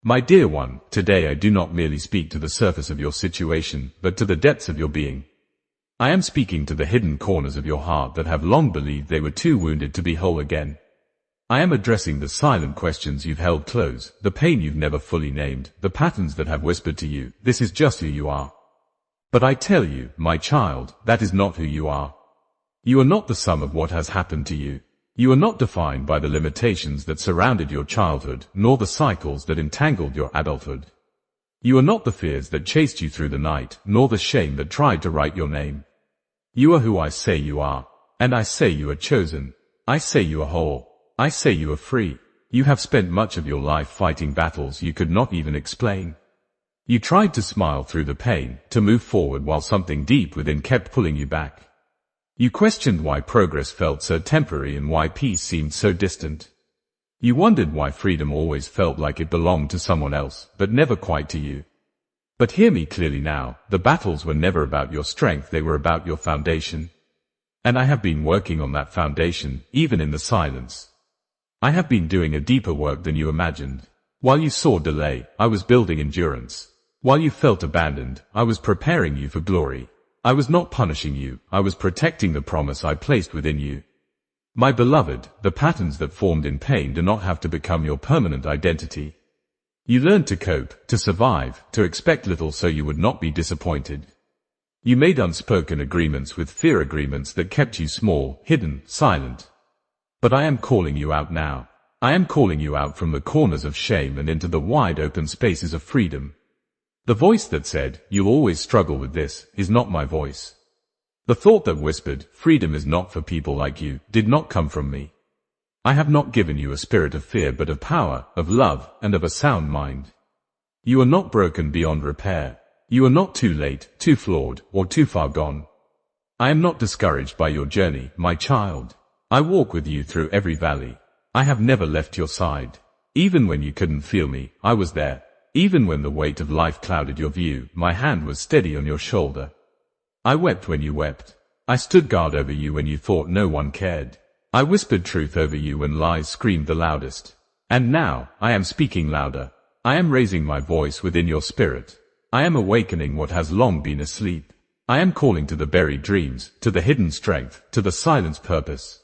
My dear one, today I do not merely speak to the surface of your situation, but to the depths of your being. I am speaking to the hidden corners of your heart that have long believed they were too wounded to be whole again. I am addressing the silent questions you've held close, the pain you've never fully named, the patterns that have whispered to you, this is just who you are. But I tell you, my child, that is not who you are. You are not the sum of what has happened to you. You are not defined by the limitations that surrounded your childhood, nor the cycles that entangled your adulthood. You are not the fears that chased you through the night, nor the shame that tried to write your name. You are who I say you are, and I say you are chosen. I say you are whole. I say you are free. You have spent much of your life fighting battles you could not even explain. You tried to smile through the pain, to move forward while something deep within kept pulling you back. You questioned why progress felt so temporary and why peace seemed so distant. You wondered why freedom always felt like it belonged to someone else, but never quite to you. But hear me clearly now, the battles were never about your strength, they were about your foundation. And I have been working on that foundation, even in the silence. I have been doing a deeper work than you imagined. While you saw delay, I was building endurance. While you felt abandoned, I was preparing you for glory. I was not punishing you, I was protecting the promise I placed within you. My beloved, the patterns that formed in pain do not have to become your permanent identity. You learned to cope, to survive, to expect little so you would not be disappointed. You made unspoken agreements with fear, agreements that kept you small, hidden, silent. But I am calling you out now. I am calling you out from the corners of shame and into the wide open spaces of freedom. The voice that said, "You'll always struggle with this," is not my voice. The thought that whispered, "Freedom is not for people like you," did not come from me. I have not given you a spirit of fear but of power, of love, and of a sound mind. You are not broken beyond repair. You are not too late, too flawed, or too far gone. I am not discouraged by your journey, my child. I walk with you through every valley. I have never left your side. Even when you couldn't feel me, I was there. Even when the weight of life clouded your view, my hand was steady on your shoulder. I wept when you wept. I stood guard over you when you thought no one cared. I whispered truth over you when lies screamed the loudest. And now, I am speaking louder. I am raising my voice within your spirit. I am awakening what has long been asleep. I am calling to the buried dreams, to the hidden strength, to the silenced purpose.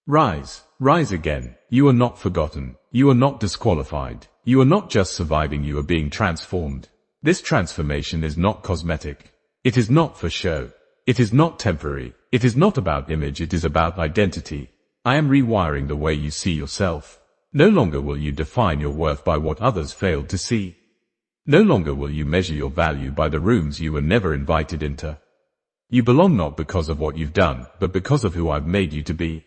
Rise, rise again. You are not forgotten. You are not disqualified. You are not just surviving, you are being transformed. This transformation is not cosmetic. It is not for show. It is not temporary. It is not about image, it is about identity. I am rewiring the way you see yourself. No longer will you define your worth by what others failed to see. No longer will you measure your value by the rooms you were never invited into. You belong not because of what you've done, but because of who I've made you to be.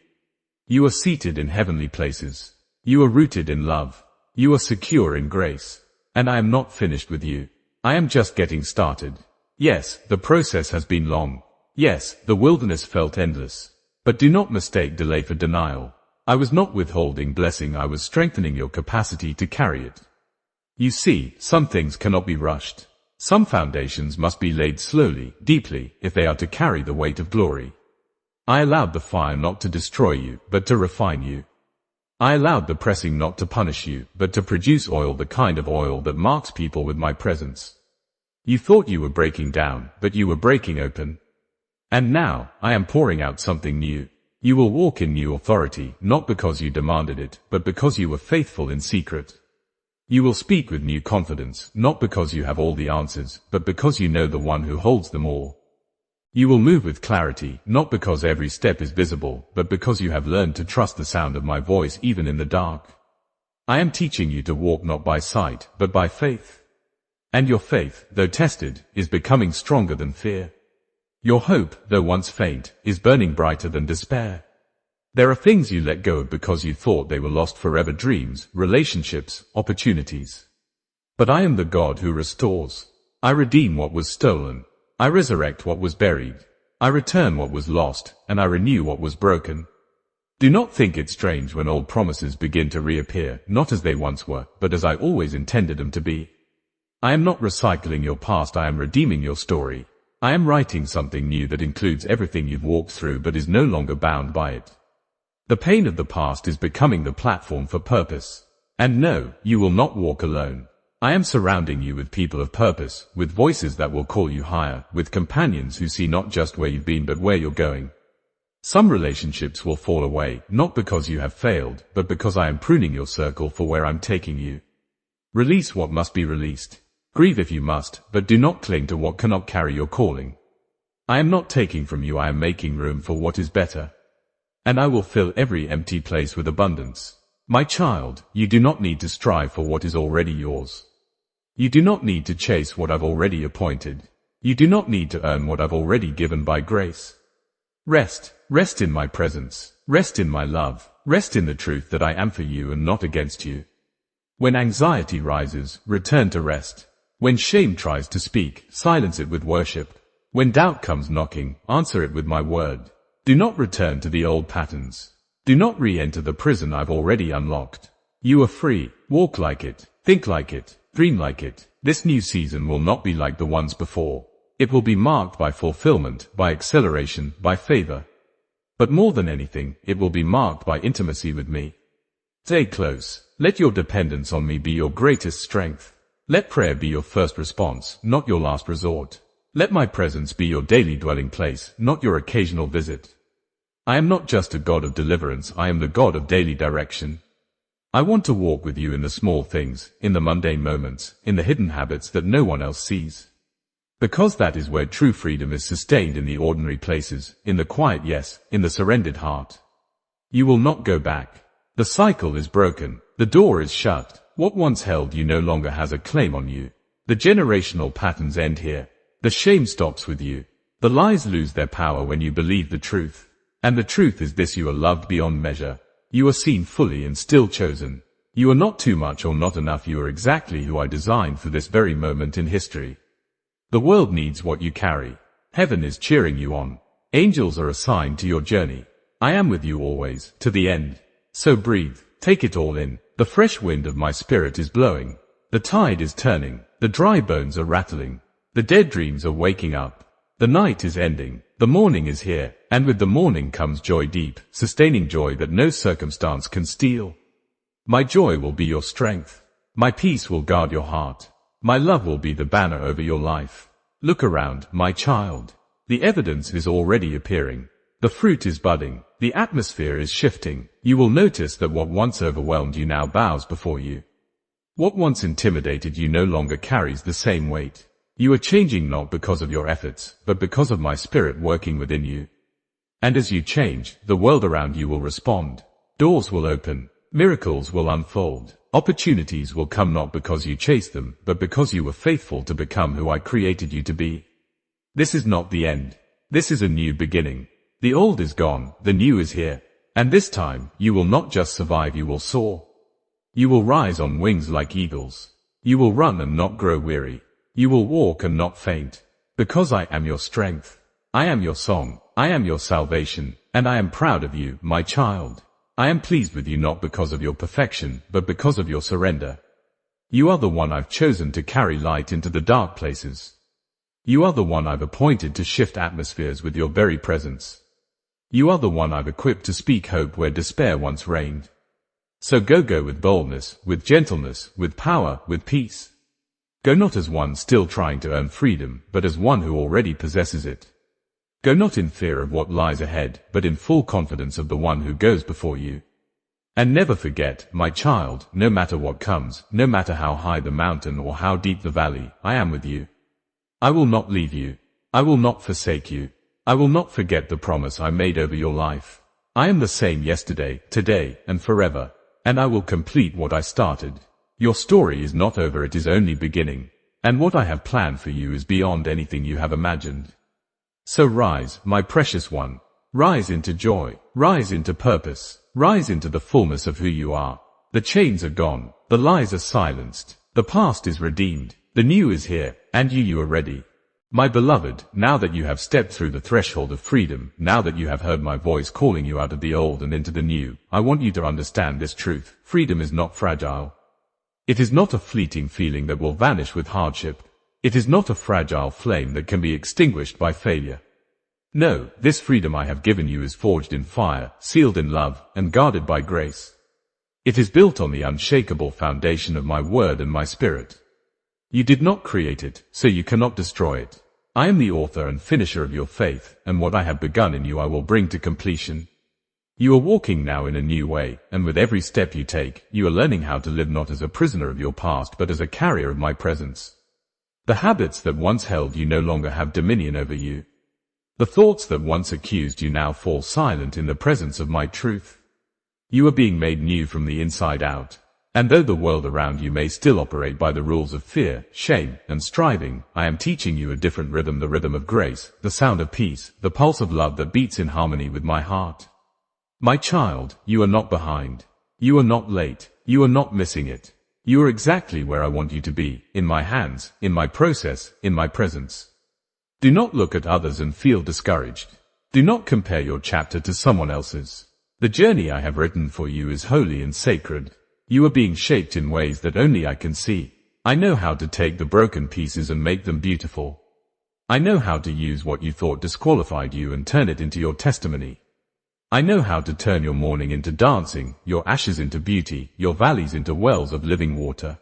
You are seated in heavenly places. You are rooted in love. You are secure in grace. And I am not finished with you. I am just getting started. Yes, the process has been long. Yes, the wilderness felt endless. But do not mistake delay for denial. I was not withholding blessing, I was strengthening your capacity to carry it. You see, some things cannot be rushed. Some foundations must be laid slowly, deeply, if they are to carry the weight of glory. I allowed the fire not to destroy you, but to refine you. I allowed the pressing not to punish you, but to produce oil, the kind of oil that marks people with my presence. You thought you were breaking down, but you were breaking open. And now, I am pouring out something new. You will walk in new authority, not because you demanded it, but because you were faithful in secret. You will speak with new confidence, not because you have all the answers, but because you know the one who holds them all. You will move with clarity, not because every step is visible, but because you have learned to trust the sound of my voice even in the dark. I am teaching you to walk not by sight, but by faith. And your faith, though tested, is becoming stronger than fear. Your hope, though once faint, is burning brighter than despair. There are things you let go of because you thought they were lost forever: dreams, relationships, opportunities. But I am the God who restores. I redeem what was stolen. I resurrect what was buried. I return what was lost, and I renew what was broken. Do not think it strange when old promises begin to reappear, not as they once were, but as I always intended them to be. I am not recycling your past, I am redeeming your story. I am writing something new that includes everything you've walked through but is no longer bound by it. The pain of the past is becoming the platform for purpose. And no, you will not walk alone. I am surrounding you with people of purpose, with voices that will call you higher, with companions who see not just where you've been but where you're going. Some relationships will fall away, not because you have failed, but because I am pruning your circle for where I'm taking you. Release what must be released. Grieve if you must, but do not cling to what cannot carry your calling. I am not taking from you, I am making room for what is better. And I will fill every empty place with abundance. My child, you do not need to strive for what is already yours. You do not need to chase what I've already appointed. You do not need to earn what I've already given by grace. Rest, rest in my presence, rest in my love, rest in the truth that I am for you and not against you. When anxiety rises, return to rest. When shame tries to speak, silence it with worship. When doubt comes knocking, answer it with my word. Do not return to the old patterns. Do not re-enter the prison I've already unlocked. You are free. Walk like it. Think like it. Dream like it. This new season will not be like the ones before. It will be marked by fulfillment, by acceleration, by favor. But more than anything, it will be marked by intimacy with me. Stay close. Let your dependence on me be your greatest strength. Let prayer be your first response, not your last resort. Let my presence be your daily dwelling place, not your occasional visit. I am not just a God of deliverance, I am the God of daily direction. I want to walk with you in the small things, in the mundane moments, in the hidden habits that no one else sees. Because that is where true freedom is sustained, in the ordinary places, in the quiet yes, in the surrendered heart. You will not go back. The cycle is broken. The door is shut. What once held you no longer has a claim on you. The generational patterns end here. The shame stops with you. The lies lose their power when you believe the truth. And the truth is this: you are loved beyond measure. You are seen fully and still chosen. You are not too much or not enough. You are exactly who I designed for this very moment in history. The world needs what you carry. Heaven is cheering you on. Angels are assigned to your journey. I am with you always, to the end. So breathe, take it all in. The fresh wind of my spirit is blowing. The tide is turning. The dry bones are rattling. The dead dreams are waking up. The night is ending. The morning is here. And with the morning comes joy, deep, sustaining joy that no circumstance can steal. My joy will be your strength. My peace will guard your heart. My love will be the banner over your life. Look around, my child. The evidence is already appearing. The fruit is budding. The atmosphere is shifting. You will notice that what once overwhelmed you now bows before you. What once intimidated you no longer carries the same weight. You are changing not because of your efforts, but because of my spirit working within you. And as you change, the world around you will respond. Doors will open. Miracles will unfold. Opportunities will come not because you chased them, but because you were faithful to become who I created you to be. This is not the end. This is a new beginning. The old is gone, the new is here. And this time, you will not just survive, you will soar. You will rise on wings like eagles. You will run and not grow weary. You will walk and not faint. Because I am your strength. I am your song. I am your salvation. And I am proud of you, my child. I am pleased with you not because of your perfection, but because of your surrender. You are the one I've chosen to carry light into the dark places. You are the one I've appointed to shift atmospheres with your very presence. You are the one I've equipped to speak hope where despair once reigned. So go with boldness, with gentleness, with power, with peace. Go not as one still trying to earn freedom, but as one who already possesses it. Go not in fear of what lies ahead, but in full confidence of the one who goes before you. And never forget, my child, no matter what comes, no matter how high the mountain or how deep the valley, I am with you. I will not leave you. I will not forsake you. I will not forget the promise I made over your life. I am the same yesterday, today, and forever. And I will complete what I started. Your story is not over, it is only beginning. And what I have planned for you is beyond anything you have imagined. So rise, my precious one. Rise into joy. Rise into purpose. Rise into the fullness of who you are. The chains are gone. The lies are silenced. The past is redeemed. The new is here. And you are ready. My beloved, now that you have stepped through the threshold of freedom, now that you have heard my voice calling you out of the old and into the new, I want you to understand this truth. Freedom is not fragile. It is not a fleeting feeling that will vanish with hardship. It is not a fragile flame that can be extinguished by failure. No, this freedom I have given you is forged in fire, sealed in love, and guarded by grace. It is built on the unshakable foundation of my word and my spirit. You did not create it, so you cannot destroy it. I am the author and finisher of your faith, and what I have begun in you I will bring to completion. You are walking now in a new way, and with every step you take, you are learning how to live not as a prisoner of your past but as a carrier of my presence. The habits that once held you no longer have dominion over you. The thoughts that once accused you now fall silent in the presence of my truth. You are being made new from the inside out. And though the world around you may still operate by the rules of fear, shame, and striving, I am teaching you a different rhythm, the rhythm of grace, the sound of peace, the pulse of love that beats in harmony with my heart. My child, you are not behind. You are not late. You are not missing it. You are exactly where I want you to be, in my hands, in my process, in my presence. Do not look at others and feel discouraged. Do not compare your chapter to someone else's. The journey I have written for you is holy and sacred. You are being shaped in ways that only I can see. I know how to take the broken pieces and make them beautiful. I know how to use what you thought disqualified you and turn it into your testimony. I know how to turn your mourning into dancing, your ashes into beauty, your valleys into wells of living water.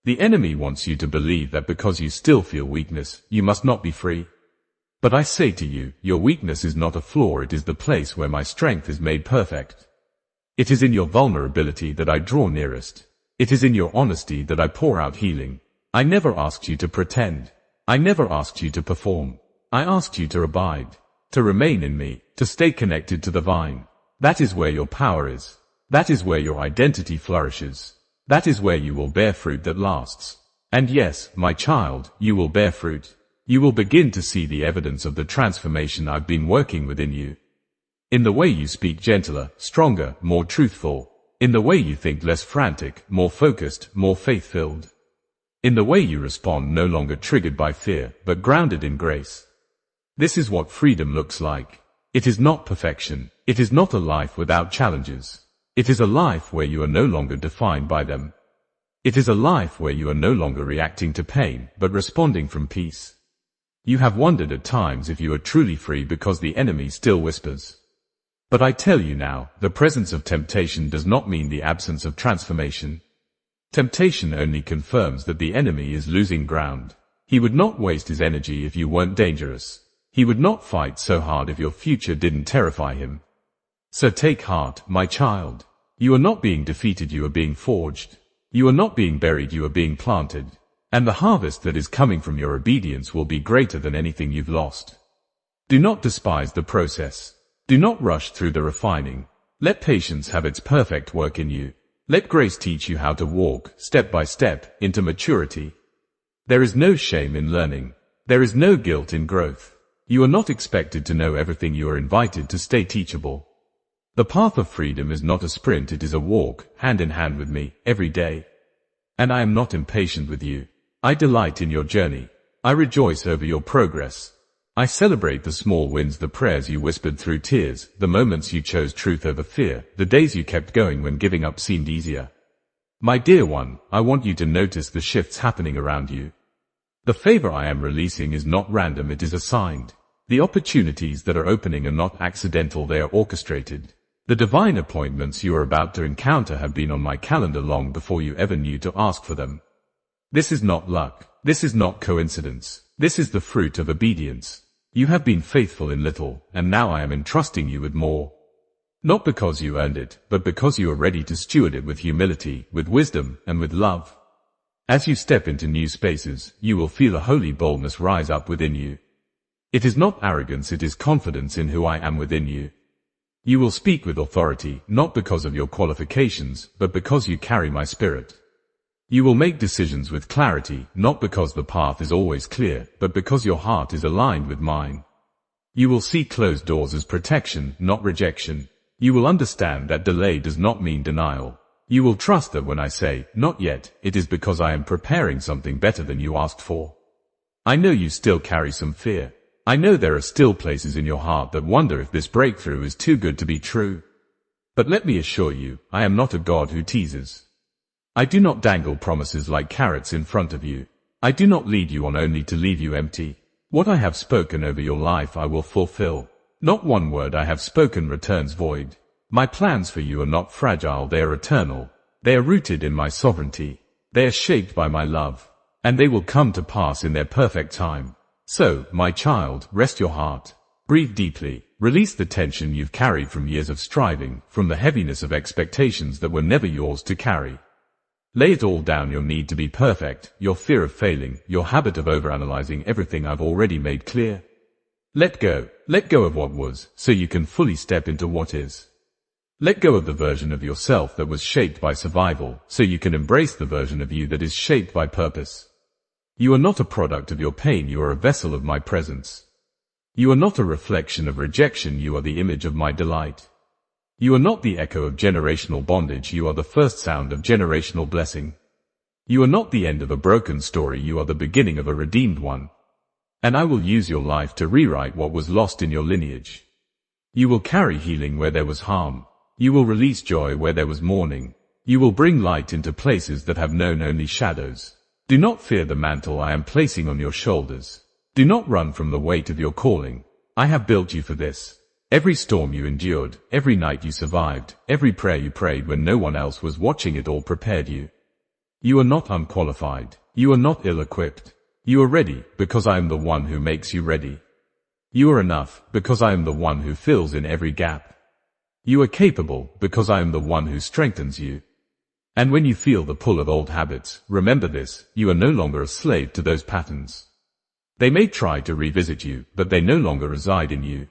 The enemy wants you to believe that because you still feel weakness, you must not be free. But I say to you, your weakness is not a flaw, it is the place where my strength is made perfect. It is in your vulnerability that I draw nearest. It is in your honesty that I pour out healing. I never asked you to pretend. I never asked you to perform. I asked you to abide, to remain in me, to stay connected to the vine. That is where your power is. That is where your identity flourishes. That is where you will bear fruit that lasts. And yes, my child, you will bear fruit. You will begin to see the evidence of the transformation I've been working within you. In the way you speak, gentler, stronger, more truthful. In the way you think, less frantic, more focused, more faith-filled. In the way you respond, no longer triggered by fear, but grounded in grace. This is what freedom looks like. It is not perfection. It is not a life without challenges. It is a life where you are no longer defined by them. It is a life where you are no longer reacting to pain, but responding from peace. You have wondered at times if you are truly free because the enemy still whispers. But I tell you now, the presence of temptation does not mean the absence of transformation. Temptation only confirms that the enemy is losing ground. He would not waste his energy if you weren't dangerous. He would not fight so hard if your future didn't terrify him. So take heart, my child. You are not being defeated, you are being forged. You are not being buried, you are being planted. And the harvest that is coming from your obedience will be greater than anything you've lost. Do not despise the process. Do not rush through the refining. Let patience have its perfect work in you. Let grace teach you how to walk, step by step, into maturity. There is no shame in learning. There is no guilt in growth. You are not expected to know everything, you are invited to stay teachable. The path of freedom is not a sprint, it is a walk, hand in hand with me, every day. And I am not impatient with you. I delight in your journey. I rejoice over your progress. I celebrate the small wins, the prayers you whispered through tears, the moments you chose truth over fear, the days you kept going when giving up seemed easier. My dear one, I want you to notice the shifts happening around you. The favor I am releasing is not random, it is assigned. The opportunities that are opening are not accidental, they are orchestrated. The divine appointments you are about to encounter have been on my calendar long before you ever knew to ask for them. This is not luck. This is not coincidence. This is the fruit of obedience. You have been faithful in little, and now I am entrusting you with more. Not because you earned it, but because you are ready to steward it with humility, with wisdom, and with love. As you step into new spaces, you will feel a holy boldness rise up within you. It is not arrogance, it is confidence in who I am within you. You will speak with authority, not because of your qualifications, but because you carry my spirit. You will make decisions with clarity, not because the path is always clear, but because your heart is aligned with mine. You will see closed doors as protection, not rejection. You will understand that delay does not mean denial. You will trust that when I say, not yet, it is because I am preparing something better than you asked for. I know you still carry some fear. I know there are still places in your heart that wonder if this breakthrough is too good to be true. But let me assure you, I am not a God who teases. I do not dangle promises like carrots in front of you. I do not lead you on only to leave you empty. What I have spoken over your life I will fulfill. Not one word I have spoken returns void. My plans for you are not fragile, they are eternal. They are rooted in my sovereignty. They are shaped by my love. and they will come to pass in their perfect time. So, my child, rest your heart. Breathe deeply. Release the tension you've carried from years of striving, from the heaviness of expectations that were never yours to carry. Lay it all down: your need to be perfect, your fear of failing, your habit of overanalyzing everything I've already made clear. Let go of what was, so you can fully step into what is. Let go of the version of yourself that was shaped by survival, so you can embrace the version of you that is shaped by purpose. You are not a product of your pain, you are a vessel of my presence. You are not a reflection of rejection, you are the image of my delight. You are not the echo of generational bondage, you are the first sound of generational blessing. You are not the end of a broken story, you are the beginning of a redeemed one. And I will use your life to rewrite what was lost in your lineage. You will carry healing where there was harm. You will release joy where there was mourning. You will bring light into places that have known only shadows. Do not fear the mantle I am placing on your shoulders. Do not run from the weight of your calling. I have built you for this. Every storm you endured, every night you survived, every prayer you prayed when no one else was watching, it all prepared you. You are not unqualified. You are not ill-equipped. You are ready, because I am the one who makes you ready. You are enough, because I am the one who fills in every gap. You are capable, because I am the one who strengthens you. And when you feel the pull of old habits, remember this: you are no longer a slave to those patterns. They may try to revisit you, but they no longer reside in you.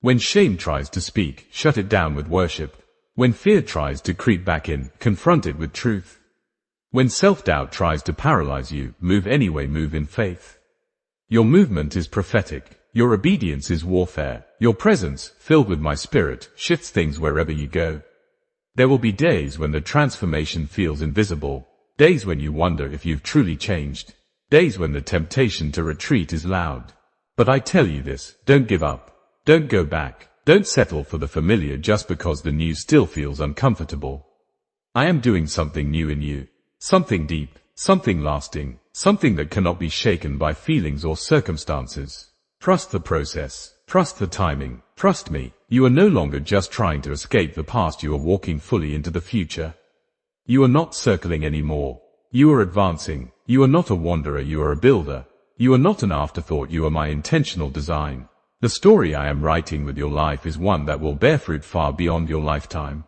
When shame tries to speak, shut it down with worship. When fear tries to creep back in, confront it with truth. When self-doubt tries to paralyze you, move anyway, move in faith. Your movement is prophetic. Your obedience is warfare. Your presence, filled with my spirit, shifts things wherever you go. There will be days when the transformation feels invisible. Days when you wonder if you've truly changed. Days when the temptation to retreat is loud. But I tell you this: don't give up. Don't go back. Don't settle for the familiar just because the new still feels uncomfortable. I am doing something new in you. Something deep, something lasting, something that cannot be shaken by feelings or circumstances. Trust the process. Trust the timing. Trust me. You are no longer just trying to escape the past, you are walking fully into the future. You are not circling anymore. You are advancing. You are not a wanderer, you are a builder. You are not an afterthought, you are my intentional design. The story I am writing with your life is one that will bear fruit far beyond your lifetime.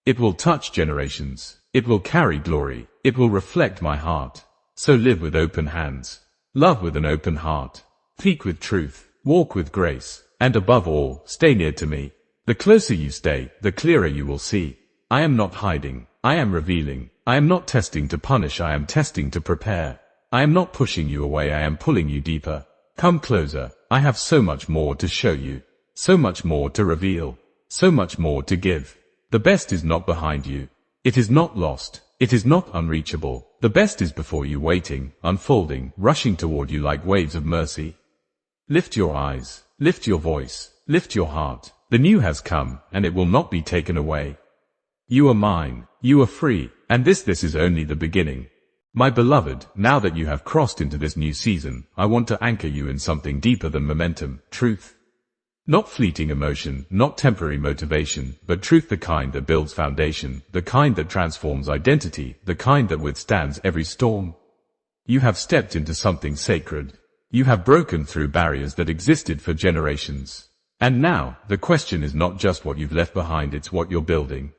It will touch generations. It will carry glory. It will reflect my heart. So live with open hands. Love with an open heart. Speak with truth. Walk with grace. And above all, stay near to me. The closer you stay, the clearer you will see. I am not hiding. I am revealing. I am not testing to punish, I am testing to prepare. I am not pushing you away, I am pulling you deeper. Come closer. I have so much more to show you. So much more to reveal. So much more to give. The best is not behind you. It is not lost. It is not unreachable. The best is before you, waiting, unfolding, rushing toward you like waves of mercy. Lift your eyes. Lift your voice. Lift your heart. The new has come, and it will not be taken away. You are mine. You are free. And this is only the beginning. My beloved, now that you have crossed into this new season, I want to anchor you in something deeper than momentum, truth. Not fleeting emotion, not temporary motivation, but truth, the kind that builds foundation, the kind that transforms identity, the kind that withstands every storm. You have stepped into something sacred. You have broken through barriers that existed for generations. And now, the question is not just what you've left behind, it's what you're building.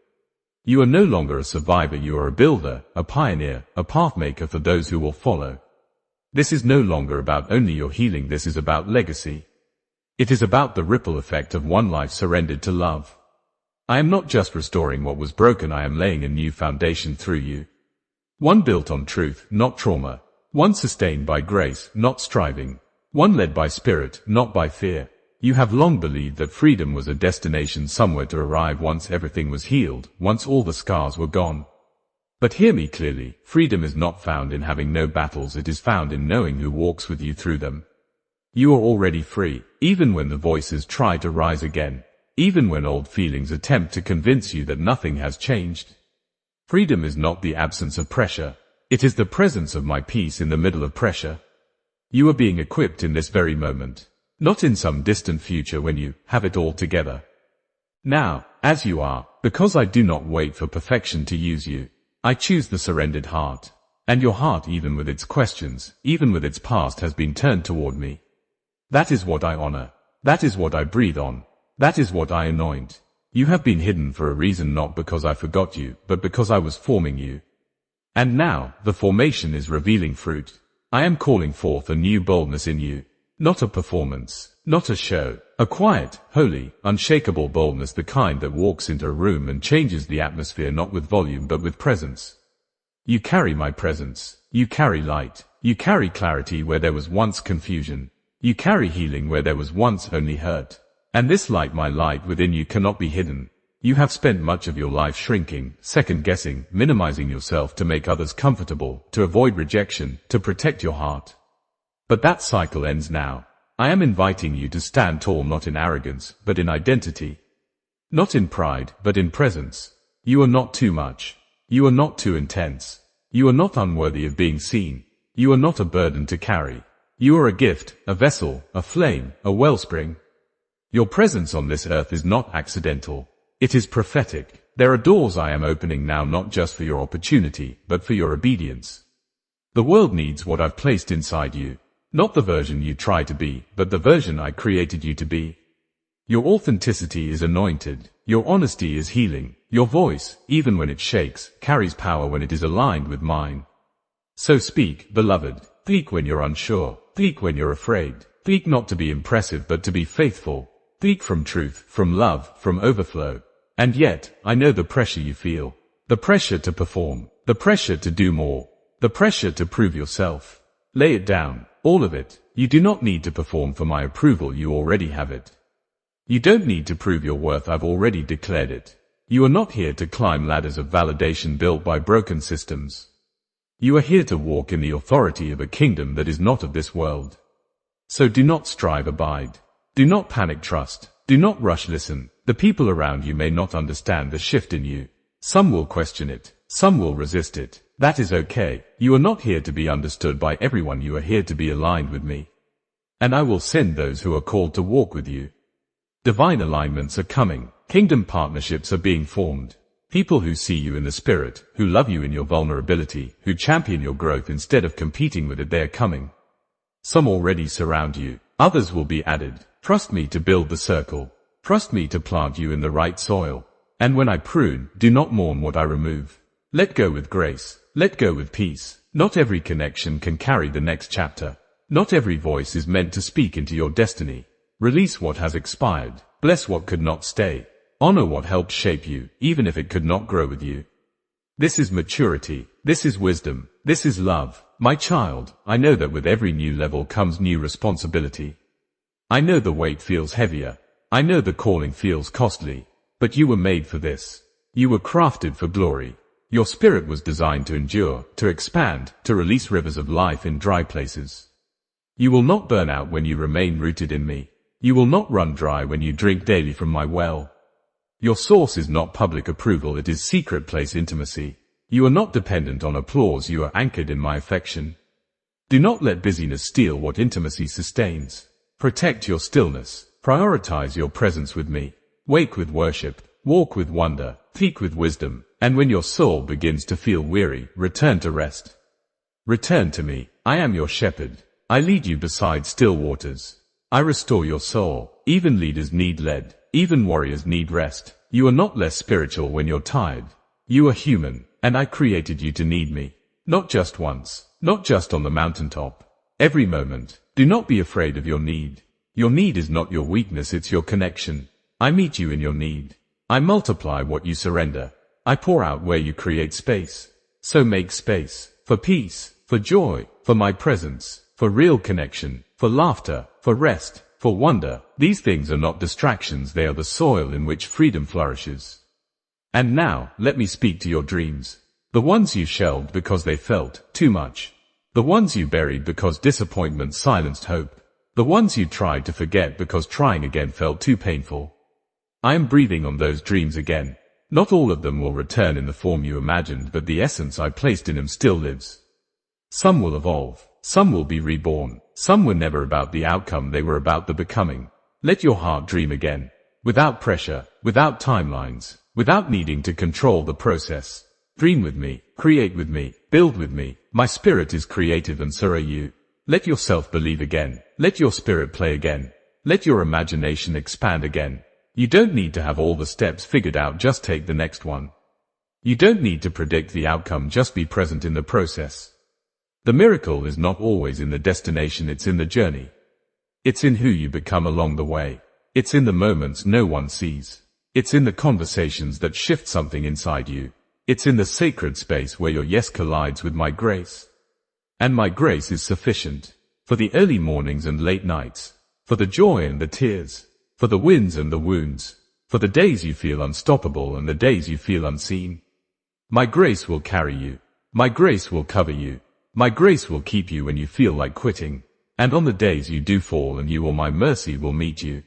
You are no longer a survivor, you are a builder, a pioneer, a pathmaker for those who will follow. This is no longer about only your healing, this is about legacy. It is about the ripple effect of one life surrendered to love. I am not just restoring what was broken, I am laying a new foundation through you. One built on truth, not trauma. One sustained by grace, not striving. One led by spirit, not by fear. You have long believed that freedom was a destination somewhere to arrive once everything was healed, once all the scars were gone. But hear me clearly, freedom is not found in having no battles, it is found in knowing who walks with you through them. You are already free, even when the voices try to rise again, even when old feelings attempt to convince you that nothing has changed. Freedom is not the absence of pressure, it is the presence of my peace in the middle of pressure. You are being equipped in this very moment. Not in some distant future when you have it all together. Now, as you are, because I do not wait for perfection to use you. I choose the surrendered heart. And your heart, even with its questions, even with its past, has been turned toward me. That is what I honor. That is what I breathe on. That is what I anoint. You have been hidden for a reason, not because I forgot you, but because I was forming you. And now, the formation is revealing fruit. I am calling forth a new boldness in you. Not a performance, not a show. A quiet, holy, unshakable boldness, the kind that walks into a room and changes the atmosphere, not with volume but with presence. You carry my presence. You carry light. You carry clarity where there was once confusion. You carry healing where there was once only hurt. And this light, my light within you, cannot be hidden. You have spent much of your life shrinking, second-guessing, minimizing yourself to make others comfortable, to avoid rejection, to protect your heart. But that cycle ends now. I am inviting you to stand tall, not in arrogance, but in identity. Not in pride, but in presence. You are not too much. You are not too intense. You are not unworthy of being seen. You are not a burden to carry. You are a gift, a vessel, a flame, a wellspring. Your presence on this earth is not accidental. It is prophetic. There are doors I am opening now, not just for your opportunity, but for your obedience. The world needs what I've placed inside you. Not the version you try to be, but the version I created you to be. Your authenticity is anointed. Your honesty is healing. Your voice, even when it shakes, carries power when it is aligned with mine. So speak, beloved. Speak when you're unsure. Speak when you're afraid. Speak not to be impressive but to be faithful. Speak from truth, from love, from overflow. And yet, I know the pressure you feel. The pressure to perform. The pressure to do more. The pressure to prove yourself. Lay it down. All of it. You do not need to perform for my approval, you already have it. You don't need to prove your worth, I've already declared it. You are not here to climb ladders of validation built by broken systems. You are here to walk in the authority of a kingdom that is not of this world. So do not strive, abide. Do not panic, trust. Do not rush, listen. The people around you may not understand the shift in you. Some will question it. Some will resist it. That is okay. You are not here to be understood by everyone. You are here to be aligned with me. And I will send those who are called to walk with you. Divine alignments are coming. Kingdom partnerships are being formed. People who see you in the spirit, who love you in your vulnerability, who champion your growth instead of competing with it, they are coming. Some already surround you. Others will be added. Trust me to build the circle. Trust me to plant you in the right soil. And when I prune, do not mourn what I remove. Let go with grace. Let go with peace. Not every connection can carry the next chapter. Not every voice is meant to speak into your destiny. Release what has expired. Bless what could not stay. Honor what helped shape you, even if it could not grow with you. This is maturity. This is wisdom. This is love. My child, I know that with every new level comes new responsibility. I know the weight feels heavier. I know the calling feels costly. But you were made for this. You were crafted for glory. Your spirit was designed to endure, to expand, to release rivers of life in dry places. You will not burn out when you remain rooted in me. You will not run dry when you drink daily from my well. Your source is not public approval, it is secret place intimacy. You are not dependent on applause, you are anchored in my affection. Do not let busyness steal what intimacy sustains. Protect your stillness. Prioritize your presence with me. Wake with worship. Walk with wonder. Speak with wisdom. And when your soul begins to feel weary, return to rest. Return to me. I am your shepherd. I lead you beside still waters. I restore your soul. Even leaders need led. Even warriors need rest. You are not less spiritual when you're tired. You are human, and I created you to need me. Not just once. Not just on the mountaintop. Every moment. Do not be afraid of your need. Your need is not your weakness, it's your connection. I meet you in your need. I multiply what you surrender. I pour out where you create space. So make space. For peace. For joy. For my presence. For real connection. For laughter. For rest. For wonder. These things are not distractions, they are the soil in which freedom flourishes. And now, let me speak to your dreams. The ones you shelved because they felt too much. The ones you buried because disappointment silenced hope. The ones you tried to forget because trying again felt too painful. I am breathing on those dreams again. Not all of them will return in the form you imagined, but the essence I placed in them still lives. Some will evolve. Some will be reborn. Some were never about the outcome, they were about the becoming. Let your heart dream again. Without pressure, without timelines, without needing to control the process. Dream with me, create with me, build with me. My spirit is creative and so are you. Let yourself believe again. Let your spirit play again. Let your imagination expand again. You don't need to have all the steps figured out, just take the next one. You don't need to predict the outcome, just be present in the process. The miracle is not always in the destination, it's in the journey. It's in who you become along the way. It's in the moments no one sees. It's in the conversations that shift something inside you. It's in the sacred space where your yes collides with my grace. And my grace is sufficient for the early mornings and late nights, for the joy and the tears, for the wins and the wounds, for the days you feel unstoppable and the days you feel unseen. My grace will carry you. My grace will cover you. My grace will keep you when you feel like quitting. And on the days you do fall and you or my mercy will meet you.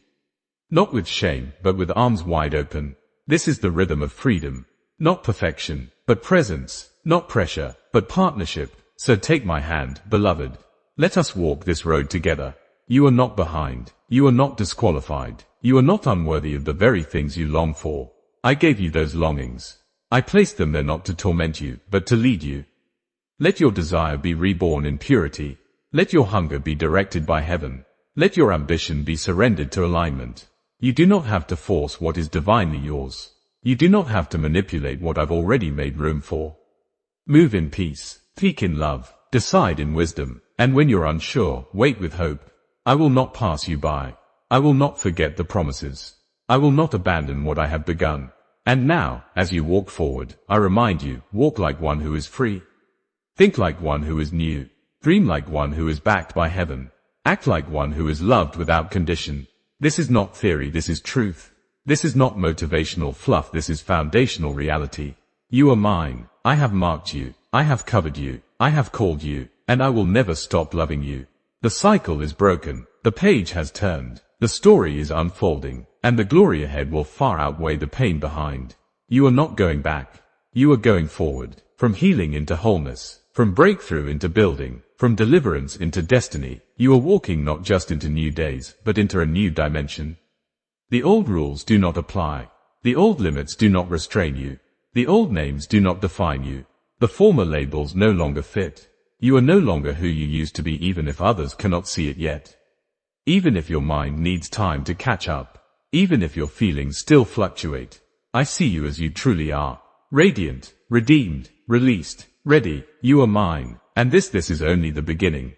Not with shame, but with arms wide open. This is the rhythm of freedom. Not perfection, but presence. Not pressure, but partnership. So take my hand, beloved. Let us walk this road together. You are not behind. You are not disqualified. You are not unworthy of the very things you long for. I gave you those longings. I placed them there not to torment you, but to lead you. Let your desire be reborn in purity. Let your hunger be directed by heaven. Let your ambition be surrendered to alignment. You do not have to force what is divinely yours. You do not have to manipulate what I've already made room for. Move in peace, speak in love, decide in wisdom, and when you're unsure, wait with hope. I will not pass you by. I will not forget the promises. I will not abandon what I have begun. And now, as you walk forward, I remind you, walk like one who is free. Think like one who is new. Dream like one who is backed by heaven. Act like one who is loved without condition. This is not theory, this is truth. This is not motivational fluff, this is foundational reality. You are mine. I have marked you. I have covered you. I have called you. And I will never stop loving you. The cycle is broken. The page has turned. The story is unfolding. And the glory ahead will far outweigh the pain behind. You are not going back. You are going forward. From healing into wholeness. From breakthrough into building. From deliverance into destiny. You are walking not just into new days, but into a new dimension. The old rules do not apply. The old limits do not restrain you. The old names do not define you. The former labels no longer fit. You are no longer who you used to be, even if others cannot see it yet. Even if your mind needs time to catch up. Even if your feelings still fluctuate. I see you as you truly are. Radiant, redeemed, released, ready. You are mine. And this is only the beginning.